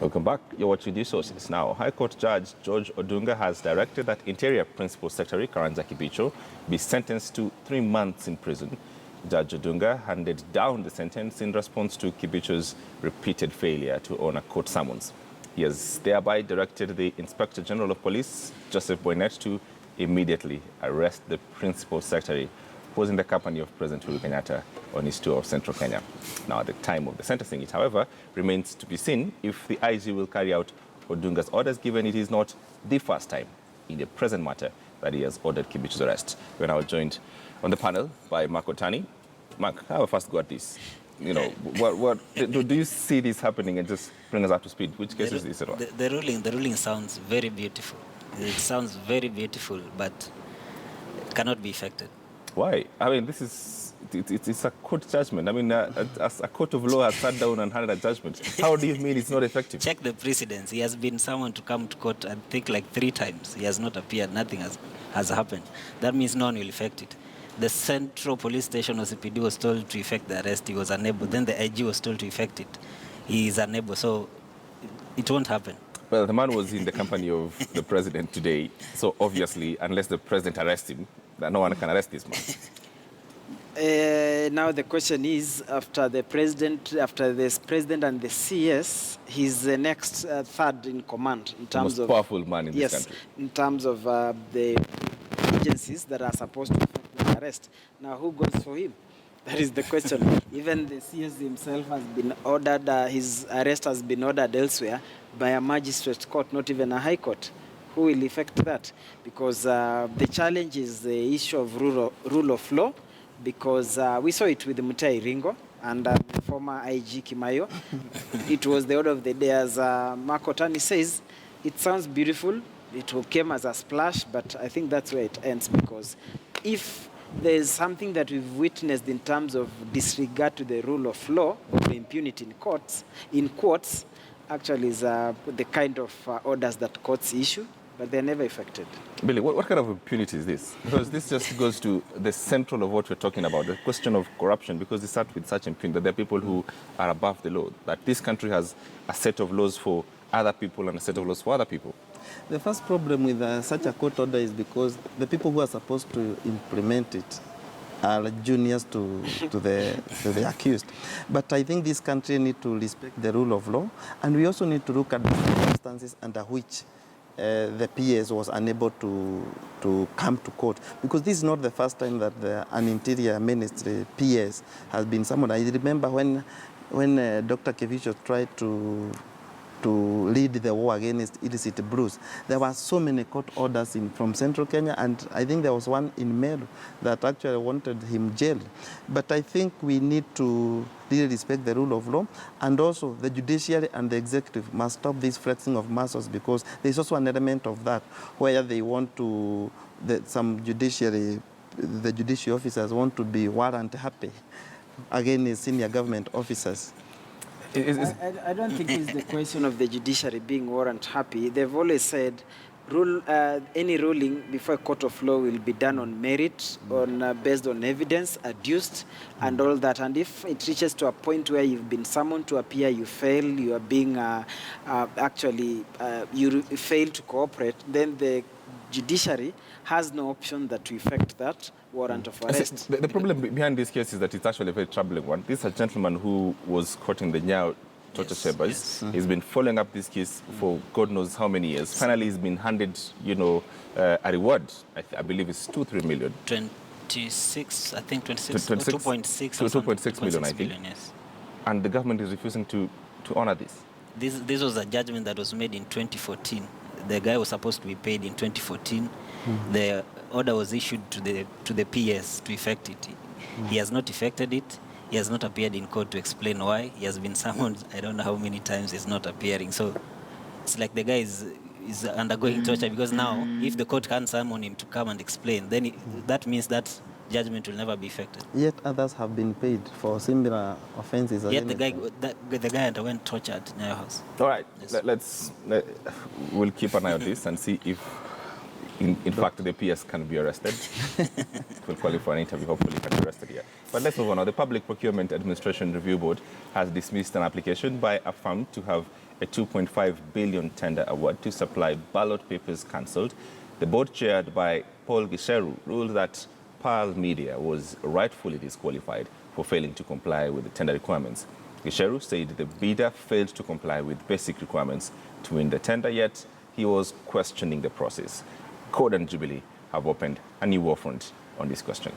Welcome back. You're watching News Sources. Now, High Court Judge George Odunga has directed that Interior Principal Secretary Karanja Kibichu be sentenced to 3 months in prison. Judge Odunga handed down the sentence in response to Kibichu's repeated failure to honor court summons. He has thereby directed the Inspector General of Police, Joseph Boynet, to immediately arrest the Principal Secretary, who was in the company of President Uhuru Kenyatta on his tour of Central Kenya. Now, at the time of the sentencing, it, however, remains to be seen if the IG will carry out Odunga's orders, given it is not the first time in the present matter that he has ordered Kibichu's arrest. We're now joined on the panel by Mark Otani. Mark, have a first go at this. You know, do you see this happening, and just bring us up to speed? Which case is this? The ruling sounds very beautiful. It sounds very beautiful, but cannot be effected. Why? I mean, it's a court judgment. I mean, as a court of law has sat down and handed a judgment. How do you mean it's not effective? Check the precedents. He has been summoned to come to court, I think, like 3 times. He has not appeared. Nothing has happened. That means no one will effect it. The Central Police Station or CPD was told to effect the arrest. He was unable. Then the IG was told to effect it. He is unable. So it won't happen. Well, the man was in the company of the president today. So obviously, unless the president arrests him, no one can arrest this man. Now the question is, after this president and the CS, he's the next third in command in terms the most powerful man in this country. In terms of the agencies that are supposed to effect the arrest. Now, who goes for him? That is the question. Even the CS himself has been ordered, his arrest has been ordered elsewhere by a magistrate court, not even a high court. Who will effect that? Because the challenge is the issue of rule of law, because we saw it with Mutai Ringo and former IG Kimayo. It was the order of the day. As Mark Otani says, it sounds beautiful. It came as a splash, but I think that's where it ends, because if there's something that we've witnessed in terms of disregard to the rule of law or the impunity in courts, actually is the kind of orders that courts issue, but they're never effected. Billy, what kind of impunity is this? Because this just goes to the central of what we're talking about, the question of corruption, because they start with such impunity that there are people who are above the law, that this country has a set of laws for other people and a set of laws for other people. The first problem with such a court order is because the people who are supposed to implement it are juniors to the accused. But I think this country needs to respect the rule of law, and we also need to look at the circumstances under which the PS was unable to come to court, because this is not the first time that an interior ministry PS has been summoned. I remember when Dr. Kibichu tried to lead the war against illicit brews, there were so many court orders from Central Kenya, and I think there was one in Meru that actually wanted him jailed. But I think we need to really respect the rule of law, and also the judiciary and the executive must stop this flexing of muscles, because there's also an element of that where they want to, the judiciary officers want to be warrant happy against senior government officers. I don't think it's the question of the judiciary being warrant happy. They've always said any ruling before a court of law will be done on merit, based on evidence adduced and all that. And if it reaches to a point where you've been summoned to appear, you fail, you are being you fail to cooperate, then the judiciary has no option but to effect that warrant of arrest. The problem behind this case is that it's actually a very troubling one. This is a gentleman who was caught in the Nyao torture chambers. Yes. He's been following up this case for God knows how many years. Finally, he's been handed, a reward. I believe it's 2-3 million. 26, I think 26, 2.6 2.6 million, I think. Yes. And the government is refusing to honor this. This was a judgment that was made in 2014. The guy was supposed to be paid in 2014. The order was issued to the PS to effect it. He has not effected it. He has not appeared in court to explain why. He has been summoned, I don't know how many times he's not appearing. So it's like the guy is undergoing torture, because now if the court can't summon him to come and explain, then that means that judgment will never be effected. Yet others have been paid for similar offenses. Yet the guy underwent torture at Nyayo House. All right, Yes. we'll keep an eye on this and see if, in fact, the PS can be arrested. We'll call you for an interview, hopefully he can be arrested here. But let's move on now. The Public Procurement Administration Review Board has dismissed an application by a firm to have a 2.5 billion tender award to supply ballot papers cancelled, the board chaired by Paul Gisheru ruled that Pearl Media was rightfully disqualified for failing to comply with the tender requirements. Gisheru said the bidder failed to comply with basic requirements to win the tender, yet he was questioning the process. Code and Jubilee have opened a new war front on this question.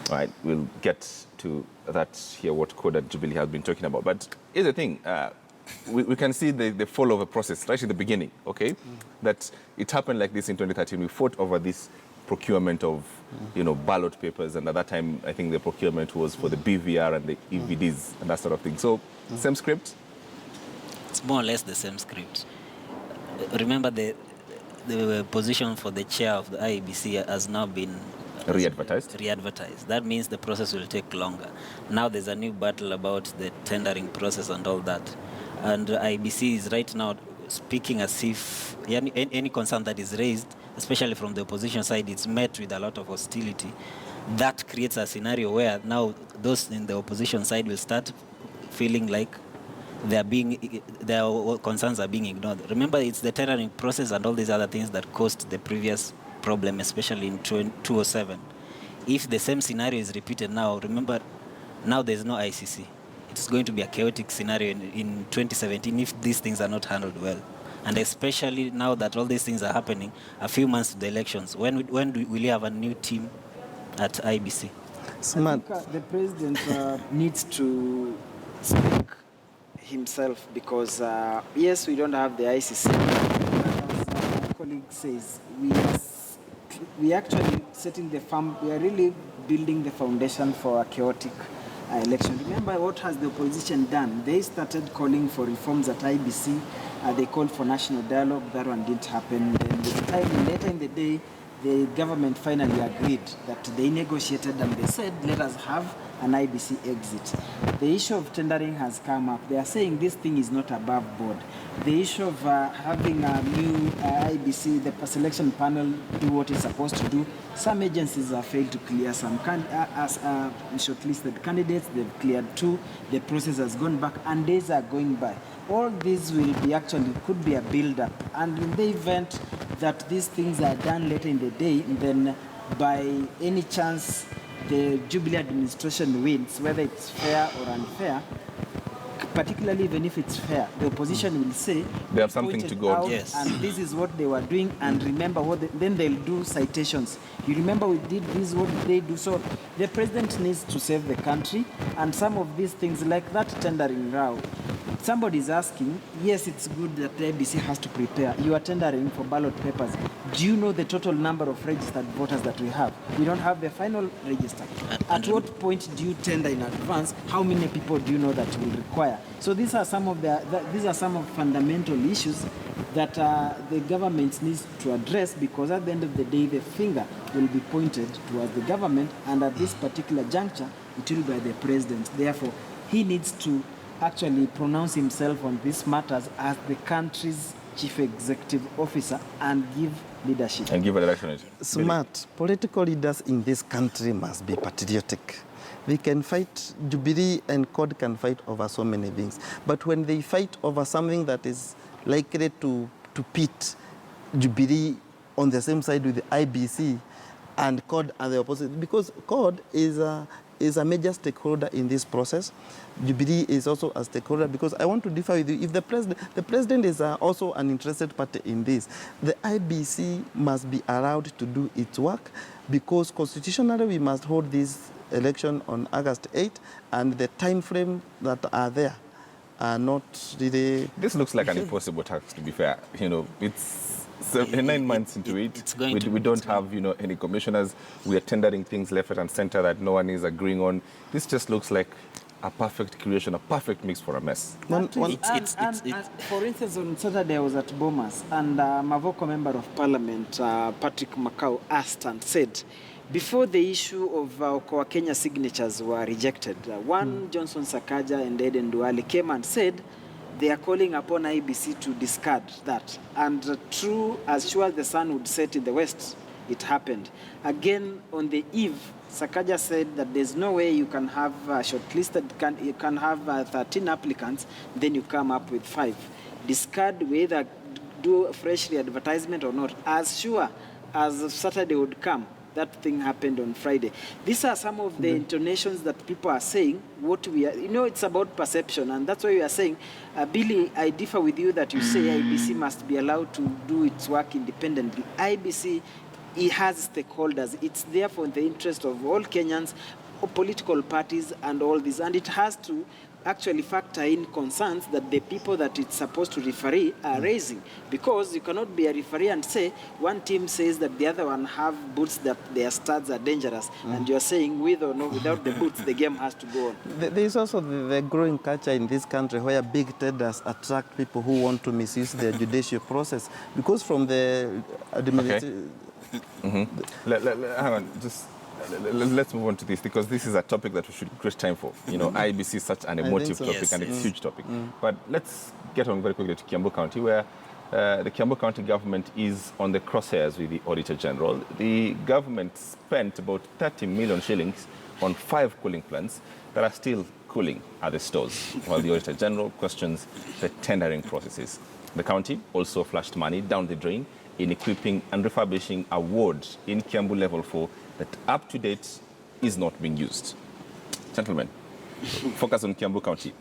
All right, we'll get to that here, what Code and Jubilee has been talking about. But here's the thing. We can see the fall of a process right in the beginning, okay? That it happened like this in 2013. We fought over this procurement of, ballot papers. And at that time, I think the procurement was for the BVR and the EVDs and that sort of thing. So, same script? It's more or less the same script. Remember, the position for the chair of the IEBC has now been re-advertised. That means the process will take longer. Now there's a new battle about the tendering process and all that. And IEBC is right now speaking as if any concern that is raised, especially from the opposition side, it's met with a lot of hostility. That creates a scenario where now those in the opposition side will start feeling like their concerns are being ignored. Remember, it's the tendering process and all these other things that caused the previous problem, especially in 2007. If the same scenario is repeated now, remember, now there's no ICC. It's going to be a chaotic scenario in 2017 if these things are not handled well. And especially now that all these things are happening a few months to the elections, when will you have a new team at IEBC? I think the president needs to speak himself because, yes, we don't have the ICC. But as my colleague says, we actually we are really building the foundation for a chaotic election. Remember what has the opposition done? They started calling for reforms at IEBC. They called for national dialogue. That one didn't happen. Then later in the day, the government finally agreed that they negotiated and they said, let us have an IEBC exit. The issue of tendering has come up. They are saying this thing is not above board. The issue of having a new IEBC, the selection panel, do what it's supposed to do. Some agencies have failed to clear some shortlisted candidates. They've cleared 2. The process has gone back and days are going by. All these could be a build-up. And in the event that these things are done later in the day, then by any chance the Jubilee administration wins, whether it's fair or unfair, particularly even if it's fair, the opposition will say they have something to go on. Yes. And this is what they were doing, and remember then they'll do citations. You remember we did this, what did they do? So the president needs to save the country, and some of these things like that tendering row. Somebody is asking, yes, it's good that the IEBC has to prepare. You are tendering for ballot papers. Do you know the total number of registered voters that we have? We don't have the final register. At what point do you tender in advance? How many people do you know that will require? So these are some of fundamental issues that the government needs to address, because at the end of the day, the finger will be pointed towards the government, and at this particular juncture, it will be by the president. Therefore, he needs to actually pronounce himself on these matters as the country's chief executive officer and give leadership. And give a direction. Smart political leaders in this country must be patriotic. We can fight, Jubilee and CORD can fight over so many things. But when they fight over something that is likely to pit Jubilee on the same side with the IEBC and CORD are the opposite, because CORD is a major stakeholder in this process. Jubilee is also a stakeholder, because I want to differ with you. If the president is also an interested party in this, the IEBC must be allowed to do its work, because constitutionally we must hold this election on August 8, and the time frame that are there are not really... This looks like an impossible task, to be fair. It's 9 months into it. We don't have, any commissioners. We are tendering things left and center that no one is agreeing on. This just looks like a perfect creation, a perfect mix for a mess. For instance, on Saturday I was at Bomas, and Mavoko Member of Parliament, Patrick Makau, asked and said, before the issue of Okoa Kenya signatures were rejected, Johnson Sakaja and Eden Duale came and said they are calling upon IEBC to discard that. And true, as sure as the sun would set in the west, it happened. Again, on the eve, Sakaja said that there's no way you can have shortlisted, you can have 13 applicants, then you come up with 5. Discard whether do fresh advertisement or not. As sure as Saturday would come, that thing happened on Friday. These are some of the intonations that people are saying. What we are, it's about perception, and that's why we are saying, Billy, I differ with you that you say IEBC must be allowed to do its work independently. IEBC, it has stakeholders. It's there for the interest of all Kenyans, political parties, and all this, and it has to actually factor in concerns that the people that it's supposed to referee are raising, because you cannot be a referee and say one team says that the other one have boots that their studs are dangerous, and you're saying with or no, without the boots the game has to go on. There is also the growing culture in this country where big tenders attract people who want to misuse the judicial process, because from the administration. Hang on, just let's move on to this, because this is a topic that we should create time for. IEBC is such an emotive so. topic, Yes, and it's a huge topic. But let's get on very quickly to Kiambu County, where the Kiambu County government is on the crosshairs with the Auditor General. The government spent about 30 million shillings on 5 cooling plants that are still cooling at the stores, while the Auditor General questions the tendering processes. The county also flushed money down the drain in equipping and refurbishing a ward in Kiambu Level 4 that up to date is not being used. Gentlemen, focus on Kiambu County.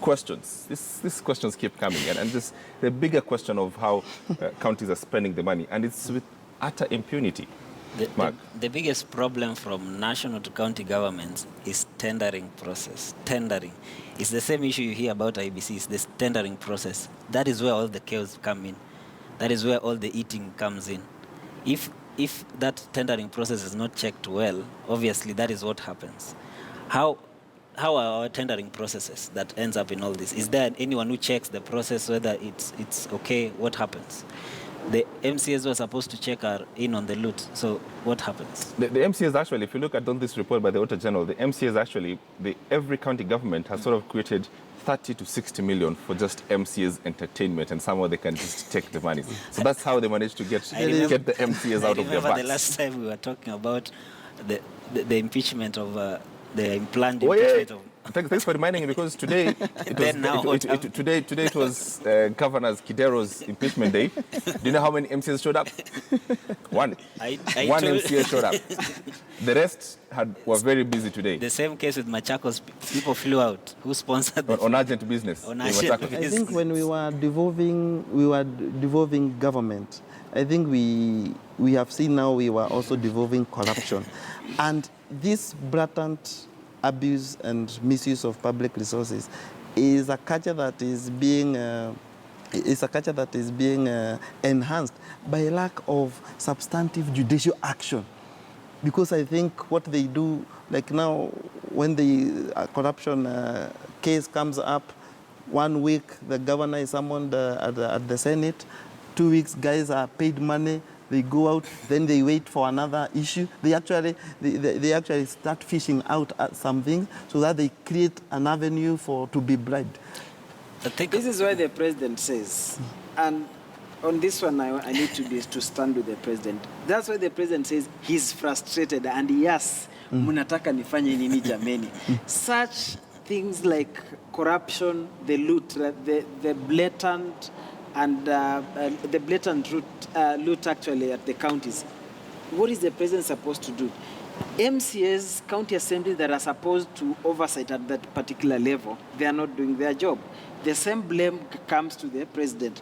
Questions. These questions keep coming, and just the bigger question of how counties are spending the money, and it's with utter impunity. Mark. The biggest problem from national to county governments is tendering process. Tendering. It's the same issue you hear about IEBC, it's this tendering process. That is where all the chaos come in. That is where all the eating comes in. If that tendering process is not checked well, obviously that is what happens. How are our tendering processes that ends up in all this? Is there anyone who checks the process whether it's okay? What happens? The MCAs were supposed to check are in on the loot. So what happens? The MCAs actually, if you look at this report by the Auditor General, the MCAs actually, every county government has sort of created 30 to 60 million for just MCAs entertainment, and somehow they can just take the money. So that's how they managed to get the MCAs out of their I remember backs. the last time we were talking about the impeachment of the planned Oh, yeah. impeachment of. Thanks for reminding me, because today today it was Governor Kidero's impeachment day. Do you know how many MCAs showed up? One. I One told- MCA showed up. The rest were very busy today The same case with Machakos. People flew out. Who sponsored the on urgent business. On in urgent Machakos. I think when we were devolving government, I think we have seen now we were also devolving corruption, and this blatant abuse and misuse of public resources is a culture that is being enhanced by lack of substantive judicial action. Because I think what they do, like now, when the corruption case comes up, 1 week the governor is summoned at the Senate, 2 weeks guys are paid money, they go out, then they wait for another issue. They actually start fishing out at something so that they create an avenue to be bribed. I think This is why the president says, and on this one I need to stand with the president. That's why the president says he's frustrated, and yes, mnataka nifanye nini jameni? Such things like corruption, the loot, the blatant and the blatant loot actually at the counties. What is the president supposed to do? MCAs, county assemblies that are supposed to oversight at that particular level, they are not doing their job. The same blame comes to the president.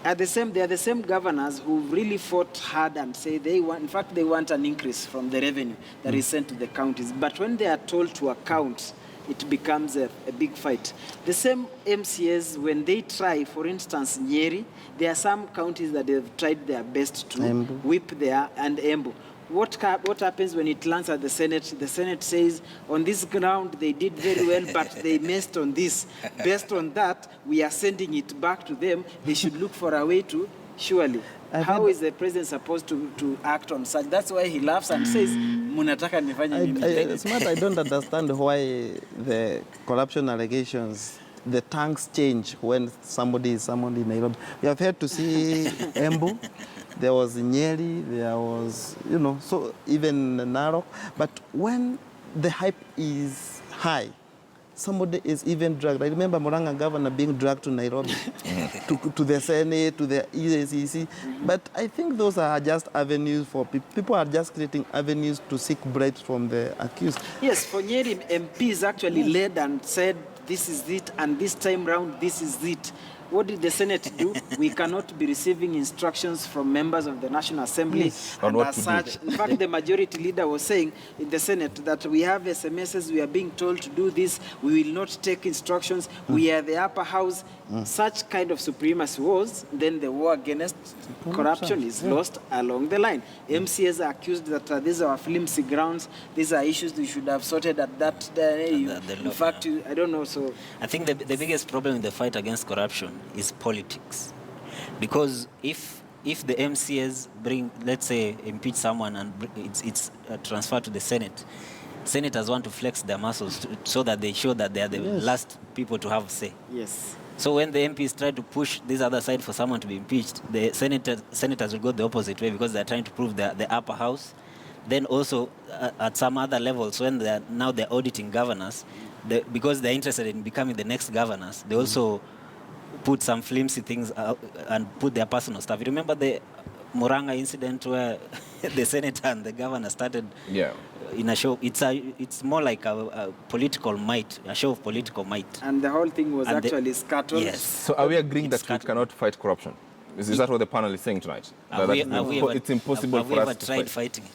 They are the same governors who really fought hard and say they want an increase from the revenue that is sent to the counties. But when they are told to account, it becomes a big fight. The same MCAs, when they try, for instance, Nyeri, there are some counties that have tried their best to whip their, and Embu. What happens when it lands at the Senate? The Senate says, on this ground, they did very well, but they missed on this. Based on that, we are sending it back to them. They should look for a way to, surely. How is the president supposed to act on such? That's why he laughs and says, munataka nifanye nini? Smart, I don't understand why the corruption allegations, the tongues change when somebody is summoned in Nairobi. We have had to see Embu. there was Nyeri, there was, you know, so even Narok. But when the hype is high, somebody is even dragged. I remember Murang'a governor being dragged to Nairobi, to the Senate, to the IEBC. But I think those are just avenues for people. People are just creating avenues to seek bribes from the accused. Yes, for Nyeri, MPs actually led and said, this is it, and this time round, this is it. What did the Senate do? We cannot be receiving instructions from members of the National Assembly. Yes. And On what as to such, do. in fact, the majority leader was saying in the Senate that we have SMSs, we are being told to do this, we will not take instructions, we are the upper house. Such kind of supremacy was, then the war against corruption is lost along the line. MCAs are accused that these are flimsy grounds, these are issues we should have sorted at that day. In fact, I don't know, so... I think the biggest problem in the fight against corruption is politics. Because if the MCAs bring, let's say, impeach someone and it's transferred to the Senate, senators want to flex their muscles so that they show that they are the last people to have say. Yes. So when the MPs try to push this other side for someone to be impeached, the senators will go the opposite way because they're trying to prove the upper house. Then also at some other levels, when they're auditing governors, because they're interested in becoming the next governors, they also put some flimsy things out and put their personal stuff. You remember the Murang'a incident where the senator and the governor started in a show? It's more like a political might, a show of political might. And the whole thing was And actually scattered. Yes. So are we agreeing that we cannot fight corruption? Is that what the panel is saying tonight? It's impossible for us to tried fighting it?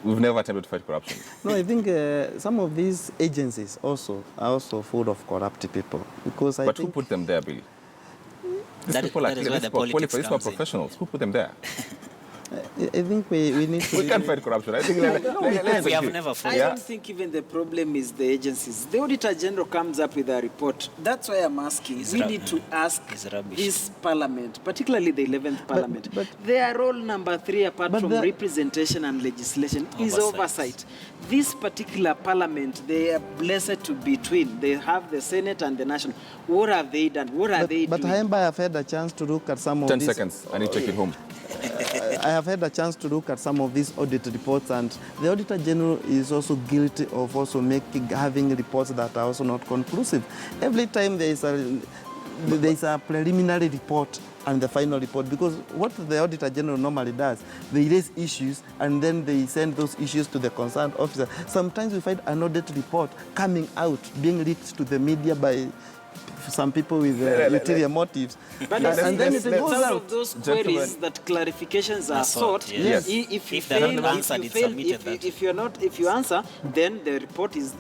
We've never attempted to fight corruption. No, I think some of these agencies are also full of corrupt people. Because But who put them there, Billy? These people are professionals. Who put them there? I think we need to... We can't fight corruption. I think we have never fought. I don't think even the problem is the agencies. The Auditor General comes up with a report. That's why I'm asking. We need to ask this parliament, particularly the 11th parliament. But their role number 3, apart from representation and legislation, is oversight. This particular parliament, they are blessed to be twin. They have the Senate and the National. What have they done? What are they doing? But I have had a chance to look at some of 10 these... seconds. I need to take it home. I have had a chance to look at some of these audit reports, and the Auditor General is also guilty of also having reports that are also not conclusive. Every time there is a preliminary report and the final report, because what the Auditor General normally does, they raise issues and then they send those issues to the concerned officer. Sometimes we find an audit report coming out, being leaked to the media by some people with ulterior motives. But and then it goes out. Some of those queries that clarifications are sought. Yes. If you If they're fail, not if answered, you it's fail, submitted if you answer, then the report is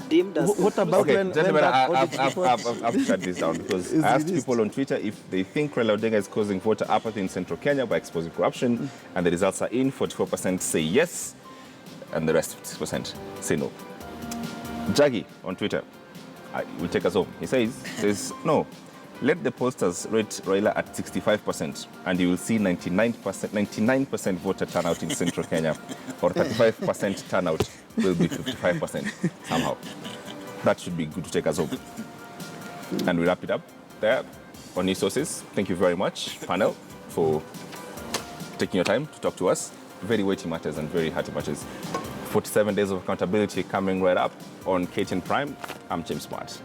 deemed as... What about Okay, when gentlemen, that audit report... I've shut this down because I asked people on Twitter if they think Raila Odinga is causing voter apathy in central Kenya by exposing corruption, and the results are in. 44% say yes, and the rest 56% say no. Jaggy on Twitter will take us home. He says, no, let the pollsters rate Raila at 65%, and you will see 99% voter turnout in central Kenya, or 35% turnout will be 55% somehow. That should be good to take us home. And we wrap it up there on News Sources. Thank you very much, panel, for taking your time to talk to us. Very weighty matters and very hearty matters. 47 days of accountability coming right up on KTN Prime. I'm James Smart.